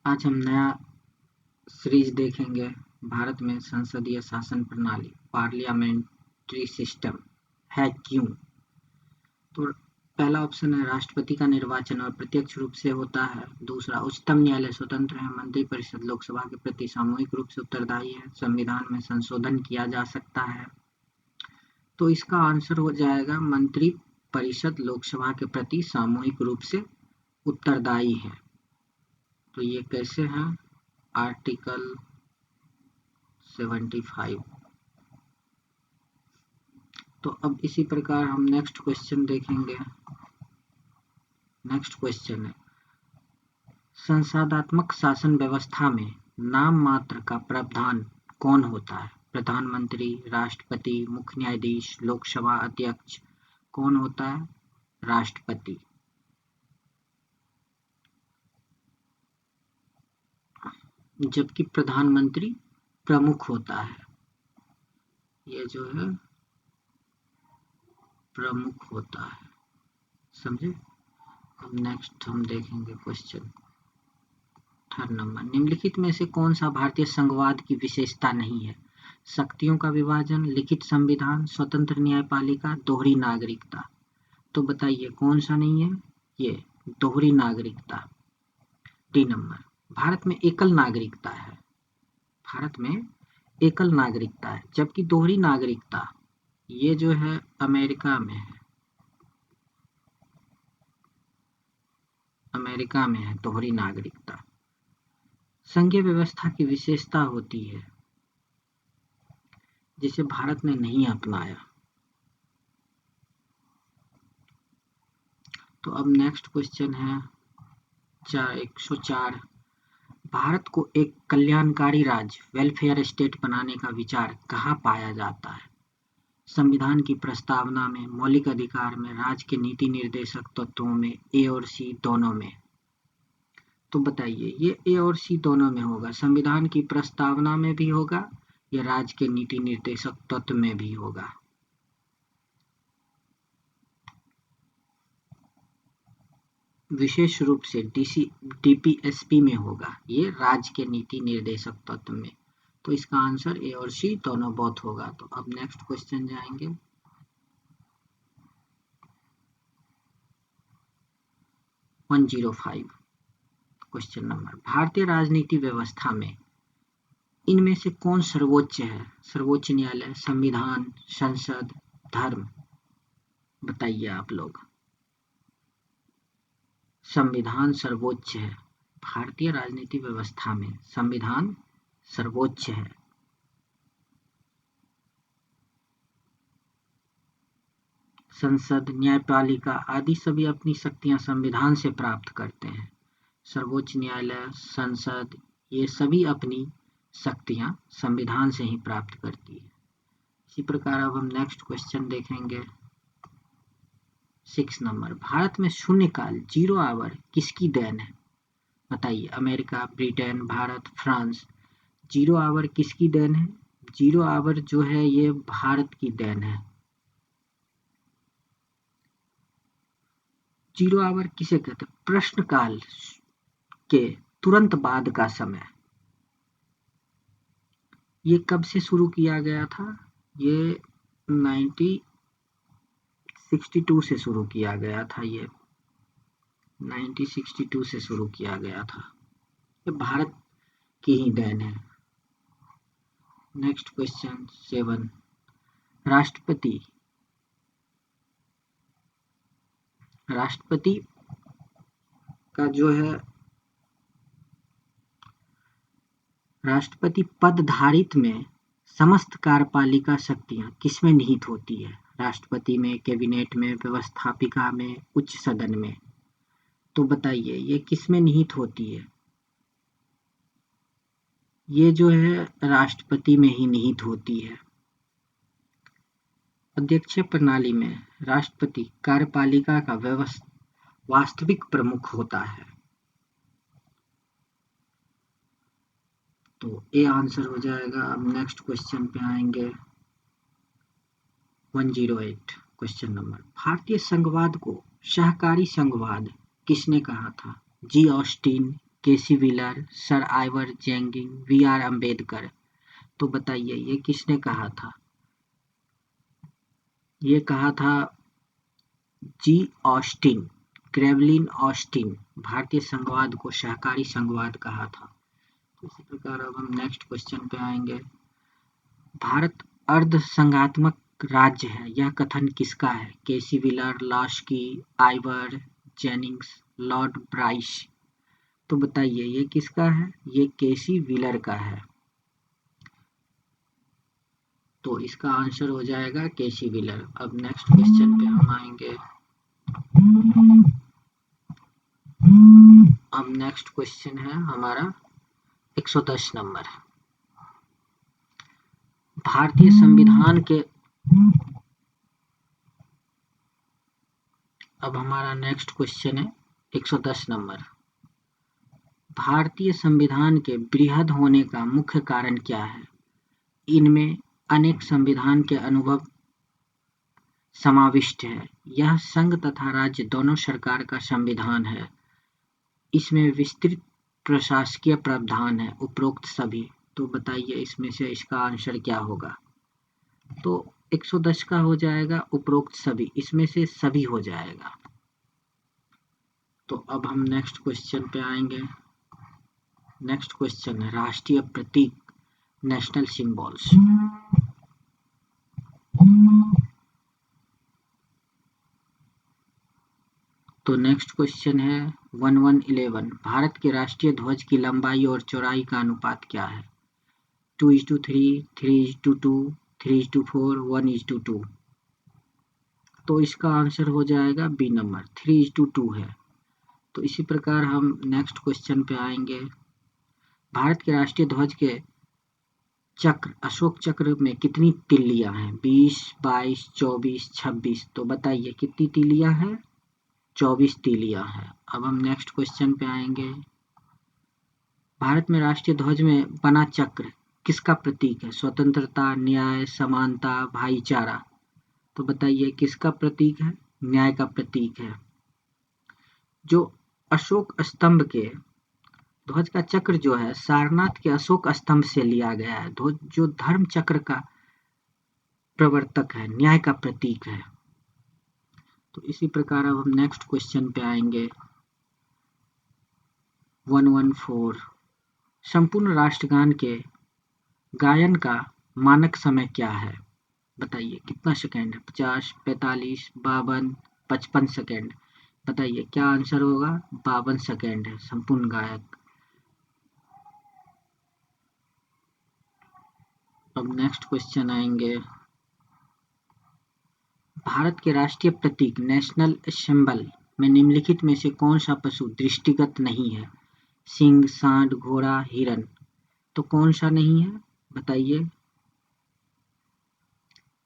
आज हम नया सीरीज देखेंगे। भारत में संसदीय शासन प्रणाली पार्लियामेंट्री सिस्टम है क्यों। तो पहला ऑप्शन है राष्ट्रपति का निर्वाचन और प्रत्यक्ष रूप से होता है। दूसरा, उच्चतम न्यायालय स्वतंत्र है। मंत्रिपरिषद लोकसभा के प्रति सामूहिक रूप से उत्तरदायी है। संविधान में संशोधन किया जा सकता है। तो इसका आंसर हो जाएगा मंत्री परिषद लोकसभा के प्रति सामूहिक रूप से उत्तरदायी है। तो ये कैसे हैं? आर्टिकल 75। तो अब इसी प्रकार हम नेक्स्ट क्वेश्चन देखेंगे। नेक्स्ट क्वेश्चन है, संसदात्मक शासन व्यवस्था में नाम मात्र का प्रावधान कौन होता है? प्रधानमंत्री, राष्ट्रपति, मुख्य न्यायाधीश, लोकसभा अध्यक्ष। कौन होता है? राष्ट्रपति। जबकि प्रधानमंत्री प्रमुख होता है। ये जो है प्रमुख होता है, समझे। अब नेक्स्ट हम देखेंगे क्वेश्चन 3 नंबर। निम्नलिखित में से कौन सा भारतीय संघवाद की विशेषता नहीं है? शक्तियों का विभाजन, लिखित संविधान, स्वतंत्र न्यायपालिका, दोहरी नागरिकता। तो बताइए कौन सा नहीं है? ये दोहरी नागरिकता। 3 नंबर, भारत में एकल नागरिकता है। भारत में एकल नागरिकता है, जबकि दोहरी नागरिकता ये जो है अमेरिका में है। अमेरिका में है दोहरी नागरिकता। संघीय व्यवस्था की विशेषता होती है जिसे भारत ने नहीं अपनाया। तो अब नेक्स्ट क्वेश्चन है 104। भारत को एक कल्याणकारी राज्य वेलफेयर स्टेट बनाने का विचार कहाँ पाया जाता है? संविधान की प्रस्तावना में, मौलिक अधिकार में, राज्य के नीति निर्देशक तत्वों में, ए और सी दोनों में। तो बताइए ये ए और सी दोनों में होगा। संविधान की प्रस्तावना में भी होगा, या राज्य के नीति निर्देशक तत्व में भी होगा। विशेष रूप से डीपीएसपी में होगा, ये राज्य के नीति निर्देशक तत्व में। तो इसका आंसर ए और सी दोनों बोथ होगा। तो अब नेक्स्ट क्वेश्चन जाएंगे 105 क्वेश्चन नंबर। भारतीय राजनीति व्यवस्था में इनमें से कौन सर्वोच्च है? सर्वोच्च न्यायालय, संविधान, संसद, धर्म। बताइए आप लोग। संविधान सर्वोच्च है। भारतीय राजनीति व्यवस्था में संविधान सर्वोच्च है। संसद, न्यायपालिका आदि सभी अपनी शक्तियां संविधान से प्राप्त करते हैं। सर्वोच्च न्यायालय, संसद, ये सभी अपनी शक्तियां संविधान से ही प्राप्त करती है। इसी प्रकार अब हम नेक्स्ट क्वेश्चन देखेंगे 6 नंबर। भारत में शून्यकाल, 0 आवर किसकी देन है? बताइए। America, Britain, Bharat, France. 0 hour किसकी देन है? 0 आवर जो है ये भारत की देन है। 0 आवर किसे कहते हैं? प्रश्नकाल के तुरंत बाद का समय। ये कब से शुरू किया गया था? ये 1962 से शुरू किया गया था। ये 1962 से शुरू किया गया था। ये भारत की ही देन है। Next question 7। राष्ट्रपति का जो है राष्ट्रपति पद धारित में समस्त कार्यपालिका शक्तियां किसमें निहित होती है? राष्ट्रपति में, कैबिनेट में, व्यवस्थापिका में, उच्च सदन में। तो बताइए ये किसमें निहित होती है? ये जो है राष्ट्रपति में ही निहित होती है। अध्यक्षीय प्रणाली में राष्ट्रपति कार्यपालिका का वास्तविक प्रमुख होता है। तो ए आंसर हो जाएगा। अब नेक्स्ट क्वेश्चन पे आएंगे 108 क्वेश्चन नंबर। भारतीय संघवाद को सहकारी संघवाद किसने कहा था? G Austin, KC Wheeler, sir Ivor Jennings, B R Ambedkar. तो बताइए ये किसने कहा था? ये कहा था जी ऑस्टिन, ग्रेवलिन ऑस्टिन। भारतीय संघवाद को सहकारी संघवाद कहा था। तो इसी प्रकार अब हम नेक्स्ट क्वेश्चन पे आएंगे। भारत अर्ध संघात्मक राज्य है, यह कथन किसका है? KC Wheeler, Laski, Ivor, Jennings, Lord Bryce. तो बताइए ये किसका है? ये केसी व्हीलर का है। तो इसका आंसर हो जाएगा केसी व्हीलर। अब नेक्स्ट क्वेश्चन पे हम आएंगे। अब नेक्स्ट क्वेश्चन है हमारा 110 नंबर। भारतीय संविधान के अब हमारा नेक्स्ट क्वेश्चन है 110 नंबर। भारतीय संविधान के बृहद होने का मुख्य कारण क्या है? इनमें अनेक संविधान के अनुभव समाविष्ट है। यह संघ तथा राज्य दोनों सरकार का संविधान है। इसमें विस्तृत प्रशासकीय प्रावधान है। उपरोक्त सभी। तो बताइए इसमें से इसका आंसर क्या होगा? तो 110 का हो जाएगा उपरोक्त सभी, इसमें से सभी हो जाएगा। तो अब हम नेक्स्ट क्वेश्चन पे आएंगे। नेक्स्ट क्वेश्चन है राष्ट्रीय प्रतीक, नेशनल सिंबल्स। तो नेक्स्ट क्वेश्चन है 1111। भारत के राष्ट्रीय ध्वज की लंबाई और चौड़ाई का अनुपात क्या है? 2:3, 3:2, 3:4, 1:2। तो इसका आंसर हो जाएगा बी नंबर, 3:2 है। तो इसी प्रकार हम नेक्स्ट क्वेश्चन पे आएंगे। भारत के राष्ट्रीय ध्वज के चक्र, अशोक चक्र में कितनी तिल्लियां हैं? 20, 22, 24, 26। तो बताइए कितनी तिल्लियां हैं? 24 तिल्लियां हैं। अब हम नेक्स्ट क्वेश्चन पे आएंगे। भारत में राष्ट्रीय ध्वज में बना चक्र किसका प्रतीक है? स्वतंत्रता, न्याय, समानता, भाईचारा। तो बताइए किसका प्रतीक है? न्याय का प्रतीक है। जो अशोक स्तंभ के ध्वज का चक्र जो है सारनाथ के अशोक स्तंभ से लिया गया है। ध्वज जो धर्म चक्र का प्रवर्तक है, न्याय का प्रतीक है। तो इसी प्रकार अब हम नेक्स्ट क्वेश्चन पे आएंगे। 114। संपूर्ण राष्ट्रगान के गायन का मानक समय क्या है? बताइए कितना सेकेंड है? 50, 45, 52, 55 सेकेंड। बताइए क्या आंसर होगा? 52 सेकेंड है संपूर्ण गायक। अब नेक्स्ट क्वेश्चन आएंगे। भारत के राष्ट्रीय प्रतीक नेशनल सिंबल में निम्नलिखित में से कौन सा पशु दृष्टिगत नहीं है? सिंह, सांड, घोड़ा, हिरन। तो कौन सा नहीं है? बताइए।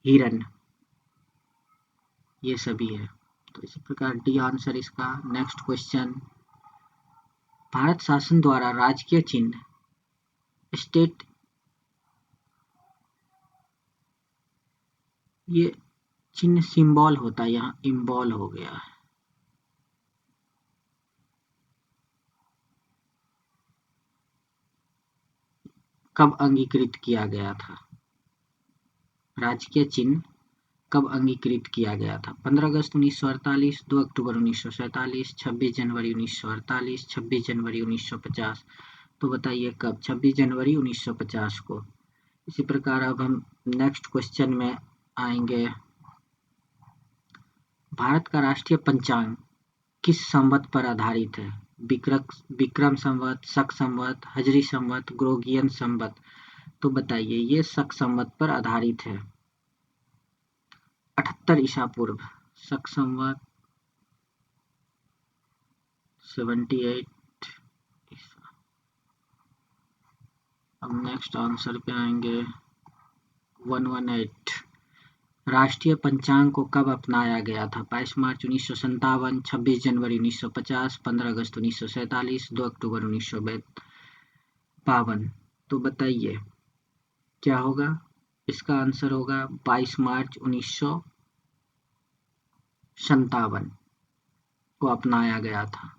हिरन, ये सभी है। तो इसी प्रकार डी आंसर इसका। Next question. भारत शासन द्वारा राजकीय चिन्ह स्टेट, ये चिन्ह सिंबल होता है, यहाँ इम्बॉल हो गया है। कब अंगीकृत किया गया था? राजकीय चिन्ह कब अंगीकृत किया गया था? 15 अगस्त 1948, 2 अक्टूबर 1947, 26 जनवरी 1948, 26 जनवरी 1950। तो बताइए कब? 26 जनवरी 1950 को। इसी प्रकार अब हम नेक्स्ट क्वेश्चन में आएंगे। भारत का राष्ट्रीय पंचांग किस संवत पर आधारित है? विक्रम संवत, शक संवत, हजरी संवत, ग्रोगियन संवत। तो बताइए ये शक संवत पर आधारित है। 78 ईसा पूर्व, शक संवत 78 ईसा। अब नेक्स्ट आंसर पे आएंगे 118। राष्ट्रीय पंचांग को कब अपनाया गया था? 22 मार्च 1957, 26 जनवरी 1950, 15 अगस्त 1947, 2 अक्टूबर 1952। तो बताइए क्या होगा? इसका आंसर होगा 22 मार्च 1957 को अपनाया गया था।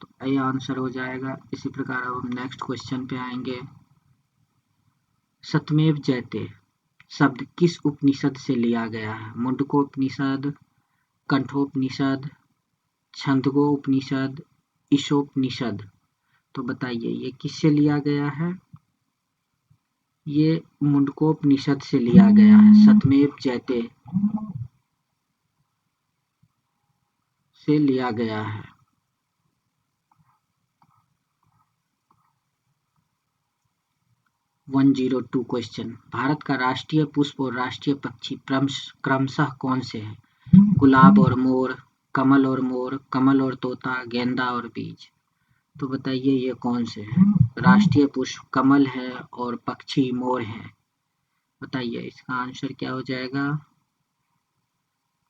तो ये आंसर हो जाएगा। इसी प्रकार अब हम नेक्स्ट क्वेश्चन पे आएंगे। सत्यमेव जयते शब्द किस उपनिषद से लिया गया है? मुंडकोपनिषद, कंठोपनिषद, छंदोगोपनिषद, ईशोपनिषद। तो बताइए ये किससे लिया गया है? ये मुंडकोपनिषद से लिया गया है। सत्यमेव जयते से लिया गया है। One 102 question. भारत का राष्ट्रीय पुष्प और राष्ट्रीय पक्षी क्रमशः कौन से हैं? गुलाब और मोर, कमल और मोर, कमल और तोता, गेंदा और बीज। तो बताइए ये कौन से हैं? राष्ट्रीय पुष्प कमल है और पक्षी मोर है। बताइए इसका आंसर क्या हो जाएगा?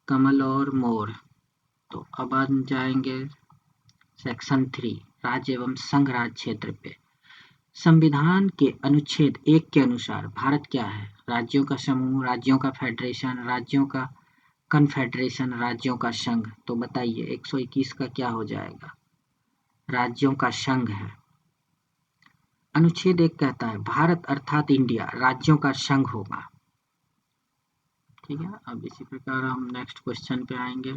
कमल और मोर। तो अब हम जाएंगे सेक्शन 3 राज्य एवं संघ राज क्षेत्र पे। संविधान के अनुच्छेद 1 के अनुसार भारत क्या है? राज्यों का समूह, राज्यों का फेडरेशन, राज्यों का कन्फेडरेशन, राज्यों का संघ। तो बताइए 121 का क्या हो जाएगा? राज्यों का संघ है। अनुच्छेद 1 कहता है भारत अर्थात इंडिया राज्यों का संघ होगा। ठीक है, अब इसी प्रकार हम नेक्स्ट क्वेश्चन पे आएंगे।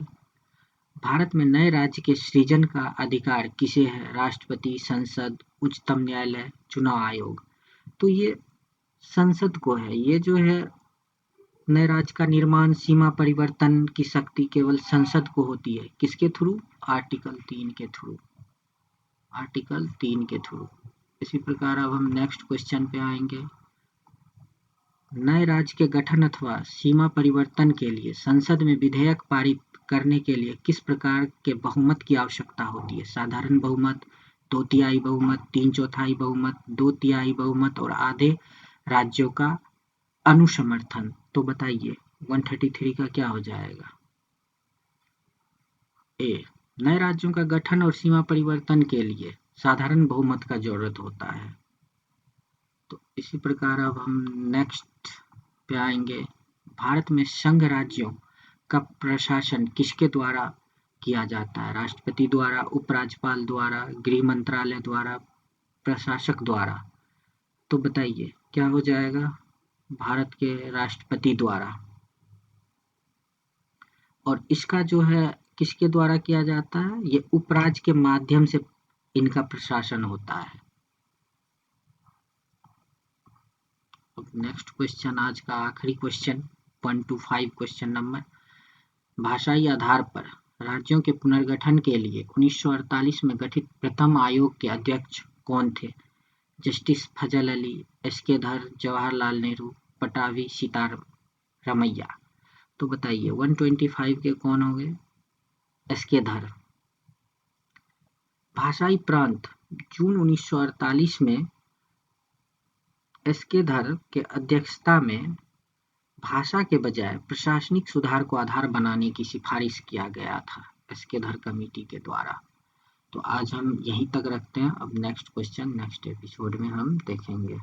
भारत में नए राज्य के सृजन का अधिकार किसे है? राष्ट्रपति, संसद, उच्चतम न्यायालय, चुनाव आयोग। तो ये संसद को है। ये जो है नए राज्य का निर्माण, सीमा परिवर्तन की शक्ति केवल संसद को होती है। किसके थ्रू? आर्टिकल 3 के थ्रू। आर्टिकल 3 के थ्रू। इसी प्रकार अब हम नेक्स्ट क्वेश्चन पे आएंगे। नए राज्य के गठन अथवा सीमा परिवर्तन के लिए संसद में विधेयक पारित करने के लिए किस प्रकार के बहुमत की आवश्यकता होती है? साधारण बहुमत, 2/3 बहुमत, 3/4 बहुमत, 2/3 बहुमत और आधे राज्यों का अनुसमर्थन। तो बताइए 133 का क्या हो जाएगा? ए, नए राज्यों का गठन और सीमा परिवर्तन के लिए साधारण बहुमत का जरूरत होता है। तो इसी प्रकार अब हम नेक्स्ट पे आएंगे। भारत में संघ राज्यों का प्रशासन किसके द्वारा किया जाता है? राष्ट्रपति द्वारा, उपराज्यपाल द्वारा, गृह मंत्रालय द्वारा, प्रशासक द्वारा। तो बताइए क्या हो जाएगा? भारत के राष्ट्रपति द्वारा। और इसका जो है किसके द्वारा किया जाता है? ये उपराज्य के माध्यम से इनका प्रशासन होता है। नेक्स्ट क्वेश्चन, आज का आखिरी क्वेश्चन 125 क्वेश्चन नंबर। भाषाई आधार पर राज्यों के पुनर्गठन के लिए 1948 में गठित प्रथम आयोग के अध्यक्ष कौन थे? जस्टिस फजल अली, एस.के. धर, जवाहरलाल नेहरू, पटाभी सीतारमैया। तो बताइए 125 के कौन होंगे? एस.के. धर। भाषाई प्रांत जून 1948 में एस.के. धर के अध्यक्षता में भाषा के बजाय प्रशासनिक सुधार को आधार बनाने की सिफारिश किया गया था एस.के. धर कमेटी के द्वारा। तो आज हम यहीं तक रखते हैं। अब नेक्स्ट क्वेश्चन नेक्स्ट एपिसोड में हम देखेंगे।